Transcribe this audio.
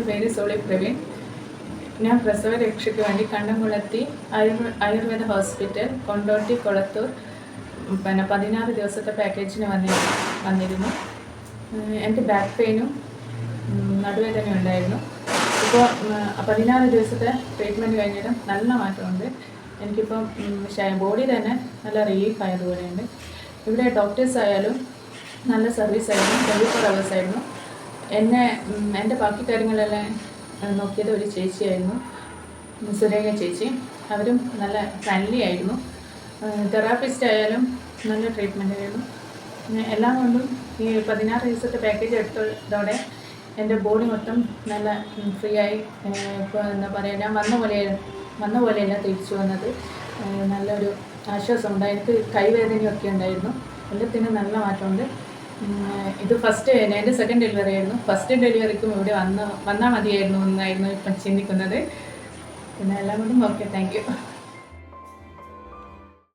എൻ്റെ പേര് സോളി പ്രവീൺ. ഞാൻ പ്രസവ രക്ഷയ്ക്ക് വേണ്ടി കണ്ണംകുളത്തി ആയുർവേദ ഹോസ്പിറ്റൽ കൊണ്ടോട്ടി കൊളത്തൂർ 16 ദിവസത്തെ പാക്കേജിന് വന്നിരുന്നു. എൻ്റെ ബാക്ക് പെയിനും നടുവേദനയും ഉണ്ടായിരുന്നു. ഇപ്പോൾ 16 ദിവസത്തെ ട്രീറ്റ്മെൻറ്റ് കഴിഞ്ഞിട്ടും നല്ല മാറ്റമുണ്ട്. എനിക്കിപ്പം ബോഡി തന്നെ നല്ല റിലീഫ് ആയതുപോലെയുണ്ട്. ഇവിടെ ഡോക്ടേഴ്സ് ആയാലും നല്ല സർവീസ് ആയിരുന്നു. 24 hours ആയിരുന്നു. എൻ്റെ ബാക്കി കാര്യങ്ങളെല്ലാം നോക്കിയത് ഒരു ചേച്ചിയായിരുന്നു, സുരേഖ ചേച്ചി. അവരും നല്ല ഫ്രണ്ട്ലി ആയിരുന്നു. തെറാപ്പിസ്റ്റ് ആയാലും നല്ല ട്രീറ്റ്മെൻ്റ് ആയിരുന്നു. എല്ലാം കൊണ്ടും ഈ 16 ദിവസത്തെ പാക്കേജ് എടുത്തതോടെ എൻ്റെ ബോഡി മൊത്തം നല്ല ഫ്രീ ആയി. ഇപ്പോൾ എന്താ പറയുക, ഞാൻ വന്ന പോലെയല്ല തിരിച്ചു വന്നത്. നല്ലൊരു ആശ്വാസമുണ്ട്. എനിക്ക് കൈവേദനയൊക്കെ ഉണ്ടായിരുന്നു. എല്ലാത്തിനും നല്ല മാറ്റമുണ്ട്. ഇത് എൻ്റെ സെക്കൻഡ് ഡെലിവറി ആയിരുന്നു. ഫസ്റ്റ് ഡെലിവറിക്കും ഇവിടെ വന്നാൽ മതിയായിരുന്നു എന്നായിരുന്നു ഇപ്പം ചിന്തിക്കുന്നത്. പിന്നെ എല്ലാം കൊണ്ടും ഓക്കെ, താങ്ക് യു.